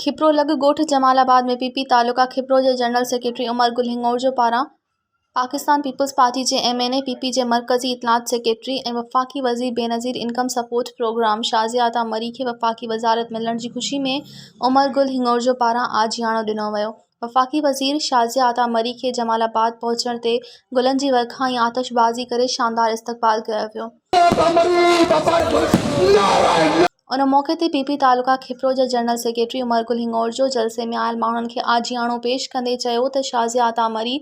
खिप्रो लग ॻोठ जमालाबाद में पीपी तालुका खिप्रो जे जनरल सेक्रेटरी उमर गुल हिंगोर पारां पाकिस्तान पीपल्स पार्टी जे MNA पीपी जे मरकज़ी इतलात सेक्रेटरी ऐं वफ़ाक़ी वज़ीर Benazir income support programme Shazia Atta Marri खे वफ़ाक़ी वज़ारत मिलण जी ख़ुशी में उमर गुल हिंगोर पारां आजियाणो ॾिनो वियो। वफ़ाक़ी वज़ीर शाज़िया अता मरी खे जमालाबाद पहुचण ते गुलनि जी वर्खा ऐं आतिशबाज़ी करे शानदार इस्तक़बाल कयो वियो। उन मौक़े ते पीपी तालुका खिप्रो जे जनरल सेक्रेटरी उमर गुल हिंगोर जलसे में आयल माण्हुनि खे आजियाणो पेश कंदे चयो त शाज़िया अता मरी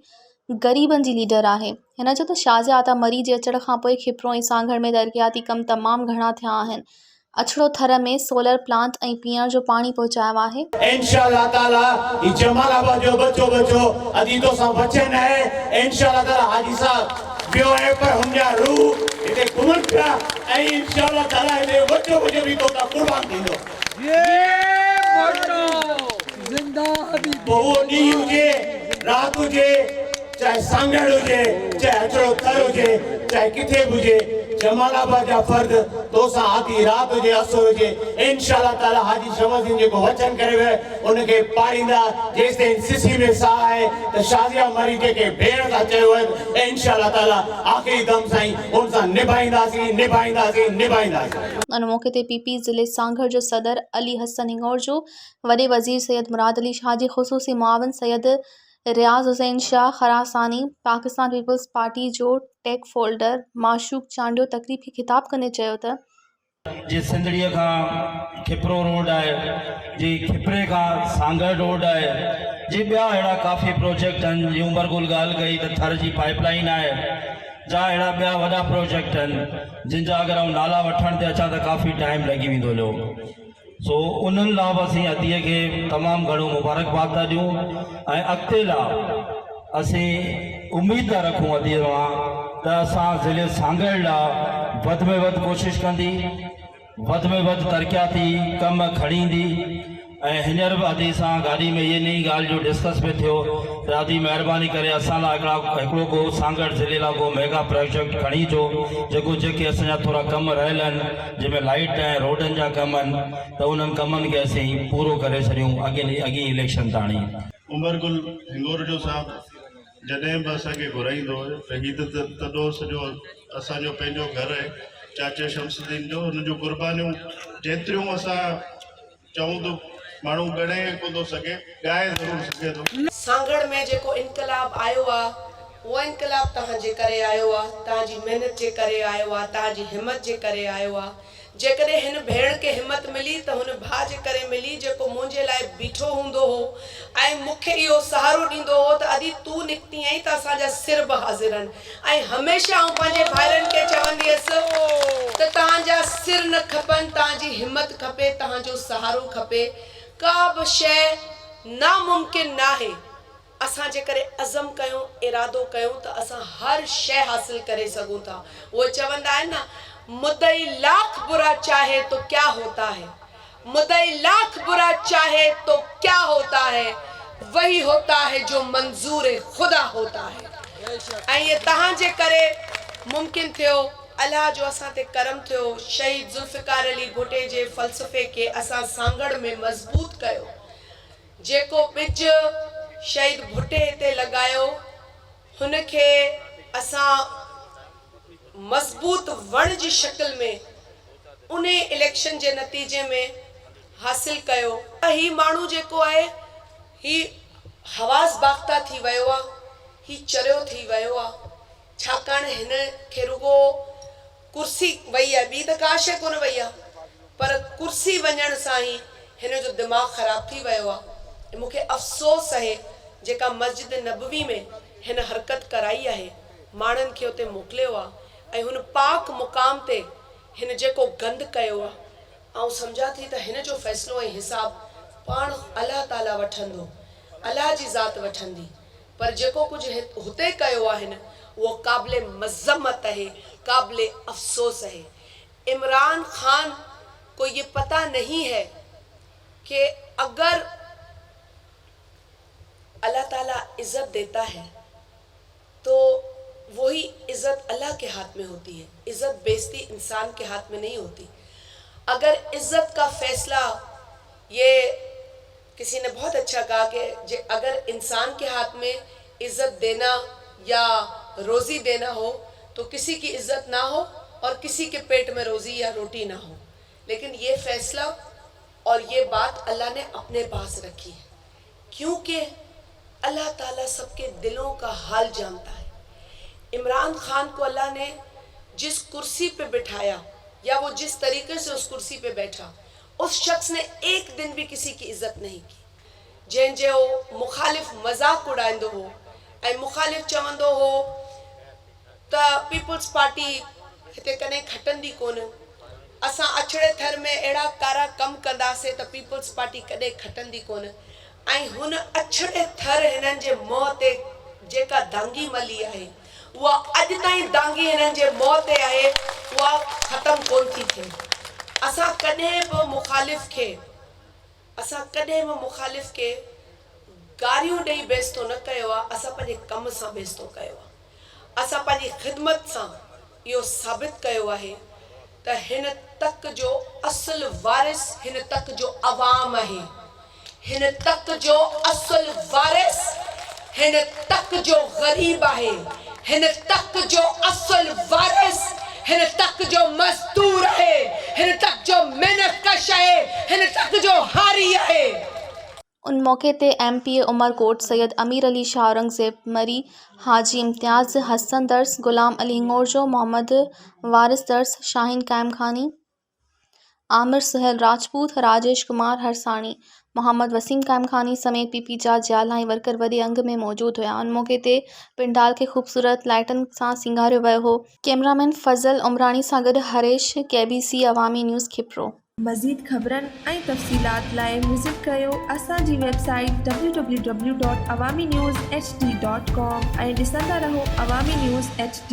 ग़रीबनि जी लीडर आहे। हिन चयो त शाज़िया अता मरी जे अचण खां पोइ खिप्रो ऐं सांगड़ में तरक़ियाती कम तमामु घणा थिया आहिनि। अछड़ो थर में सोलर प्लांट ऐं पीअण जो पाणी पहुचायो आहे। इंशाअल्लाह ताला ई जमालाबाद जो बच्चो अदी तो सा बचन है। इंशाअल्लाह ताला हाजी साहब बियो है पर हमजा रूह इते घुमन पिया ऐं इंशाअल्लाह ताला इते बच्चो भी तो ता कुर्बान थींदो। ये बच्चो जिंदा हबीब बहु डी हुजे रात हुजे चाहे सांगड़ हुजे चाहे अचड़ो थर हुजे चाहे किथे हुजे जमालाबाद जा फर्द तो सा आधी रात हुजे असर हुजे इंशाअल्लाह ताला हाजी शमसीन जो वचन करे वे उनके पारींदा जेसे सिसी में सा है त शाज़िया मरी के भेड़ का चयो है इंशाअल्लाह ताला आखिरी दम साईं उन सा निभाईंदासी। उन मौके ते पीपी ज़िले सांगड़ जो सदर अली हसन हिंगोर वॾे वज़ीर सैयद मुराद अली शाह जी ख़ुसूसी मुआविन सैयद रियाज़ हुसैन शाह खरासानी पाकिस्तान पीपल्स पार्टी जो टेक फोल्डर माशूक चांडियो तकरीब खे ख़िताब कंदे चयो त जी सिंधड़ीअ खां खिप्रो रोड आहे जी खिपरे खां सांगड़ रोड आहे जी ॿिया अहिड़ा काफ़ी प्रोजेक्ट आहिनि जी उमर गुल ॻाल्हि कई त थर जी पाइपलाइन आहे जा अहिड़ा ॿिया वॾा प्रोजेक्ट आहिनि जिन जा अगरि नाला वठण ते अचां त काफ़ी टाइम लॻी वेंदो हुयो। सो उन्हनि लाइ बि असीं अदीअ खे तमामु घणो मुबारकबाद था ॾियूं ऐं अॻिते लाइ असीं उमेद था रखूं अदीअ मां त असां ज़िले सांगड़ लाइ वधि में वधि कोशिशि कंदी वधि में वधि तरक़ियाती कम खणी ईंदी ऐं हींअर बि अदी सां गाॾी में इहे नई ॻाल्हि जो डिस्कस पियो थियो त अदी महिरबानी करे असां लाइ हिकिड़ो को सांगड़ ज़िले लाइ को मेगा प्रोजेक्ट खणी अचो जेके असांजा थोरा कम रहियल आहिनि जंहिंमें लाइट ऐं रोडनि जा कम आहिनि त उन्हनि कमनि खे असीं पूरो करे छॾियूं अॻे इलेक्शन ताणी। उमर गुल हिंगोर जो साहब जॾहिं बि असांखे घुराईंदो हुयो त हीअ त तॾो सॼो असांजो पंहिंजो घरु आहे चाचा शमसुद्दीन जो हुनजूं कुर्बानियूं जेतिरियूं असां चऊं तो माण्हू गणे को तो सके ॻाए ज़रूरु सके थो। सांगड़ में जेको इनकलाब आयो आहे उहो इनकलाब तव्हांजे करे आयो आहे तव्हांजी महिनत जे करे आयो आहे तव्हांजी हिम्मत जे करे आयो आहे। जेकॾहिं हिन भेण खे हिम्मत मिली त हुन भाउ जे करे मिली जेको मुंहिंजे लाइ बीठो हूंदो हो ऐं मूंखे इहो सहारो ॾींदो हो त अदी तूं निकिती आहीं त असांजा सिर बि हाज़िर आहिनि ऐं हमेशह आउं पंहिंजे भाइरनि खे चवंदी हुअसि त तव्हांजा सिर न खपनि तव्हांजी हिम्मत खपे तव्हांजो सहारो खपे। का बि शइ नामुमकिन न आहे। असां जे करे अज़म कयूं इरादो कयूं त असां हर शइ हासिल करे सघूं था। उहे चवंदा आहिनि न मुद्दई लाख बुरा चाहे तो क्या होता है मुद्दई लाख बुरा चाहे तो क्या होता है वही होता है जो मंजूर खुदा होता है। ऐं ये तहां जे करे मुमकिन थियो अल्लाह जो असां ते करम थियो शहीद जुल्फ़िकार अली भुट्टे जे फ़लसफ़े के असां सांगड़ में मज़बूत कयो। जेको ॿिज शहीद भुट्टे ते लॻायो हुन खे असां मज़बूत वण जी शक्ल में उन इलेक्शन जे नतीजे में हासिल कयो। ही माण्हू जेको आहे ही हवास बाख्ता थी वियो आहे ही चरियो थी वियो आहे छाकाणि हिन खे रुगो कुर्सी वई आहे ॿी त का शइ कोन वई आहे पर कुर्सी वञण सां ई हिन जो दिमाग़ ख़राब थी वियो आहे। मूंखे अफ़सोस आहे जेका मस्जिद नबवी में हिन हरकत कराई आहे माण्हुनि खे उते मोकिलियो आहे ऐं हुन पाक मुक़ाम ते हिन जेको गंद कयो आहे ऐं सम्झां थी त हिन जो फ़ैसिलो ऐं हिसाब पाण अल्लाह ताला वठंदो अल्लाह जी ज़ात वठंदी पर जेको कुझु हुते कयो आहे हिन वो काबिले मज़म्मत है काबिले अफसोस है। इमरान खान को ये पता नहीं है कि अगर अल्लाह ताला इज्जत देता है तो वही इज्जत अल्लाह के हाथ में होती है। इज्जत बेइज्जती इंसान के हाथ में नहीं होती। अगर इज्जत का फैसला ये किसी ने बहुत अच्छा कहा कि अगर इंसान के हाथ में इज्जत देना या रोज़ी देना हो तो किसी की इज्जत ना हो और किसी के पेट में रोज़ी या रोटी ना हो, लेकिन ये फैसला और ये बात अल्लाह ने अपने पास रखी है, क्योंकि अल्लाह ताला सबके दिलों का हाल जानता है। इमरान खान को अल्लाह ने जिस कुर्सी पे बिठाया या वो जिस तरीके से उस कुर्सी पे बैठा, उस शख्स ने एक दिन भी किसी की इज्जत नहीं की। जंहिंजो मुखालिफ़ मज़ाक उड़ाईंदो हो ऐं मुखालिफ़ चवंदो हो त पीपल्स पार्टी हिते कॾहिं खटंदी कोन, असां अछड़े थर में अहिड़ा कारा कम कंदासीं त पीपल्स पार्टी कॾहिं खटंदी कोन, ऐं हुन अछड़े थर हिननि जे मुंहं ते जेका दांगी मली आहे उहा अॼु ताईं दांगी हिननि जे मुंहं ते आहे, उहा ख़तमु कोन थी थिए। असां कॾहिं बि मुखालिफ़ खे गारियूं ॾेई बेइज़्तो न कयो आहे, असां पंहिंजे कम सां बेइज़्तो कयो आहे। असां पंहिंजी ख़िदमत सां इहो साबित कयो आहे त हिन तक जो असुल वारिस हिन तक जो अवाम आहे, हिन तक जो असुल वारिस हिन तक जो ग़रीब आहे, हिन तक जो असुल वारिस हिन तक जो मज़दूर आहे, हिन तक जो मेहनत कश आहे, हिन तक जो हारी आहे। उन मौके ते MPA उमरकोट सैयद अमीर अली शाह औरंगज़ेब मरी, हाजी इम्तियाज़ हसन दर्स, गुलाम अली हिंगोरजो, मोहम्मद वारिस दर्स, शाहीन कायमखानी, आमिर सुहेल राजपूत, राजेश कुमार हरसाणी, मोहम्मद वसीम कायमखानी समेत PP जा जियाला ऐं वर्कर वॾे अंग में मौजूदु हुआ। उन मौके ते पिंडाल खे ख़ूबसूरत लाइटनि सां सिंगारियो वियो हो। कैमरामैन फज़ल उमरानी सां गॾु हरेश, KBC अवामी न्यूज़ खिप्रो। मज़ीद ख़बरनि ऐं तफ़सीलात लाइ विज़िट कयो असांजी वेबसाइट www.awamiNewsHD.com ऐं ॾिसंदा रहो अवामी न्यूज़ HD।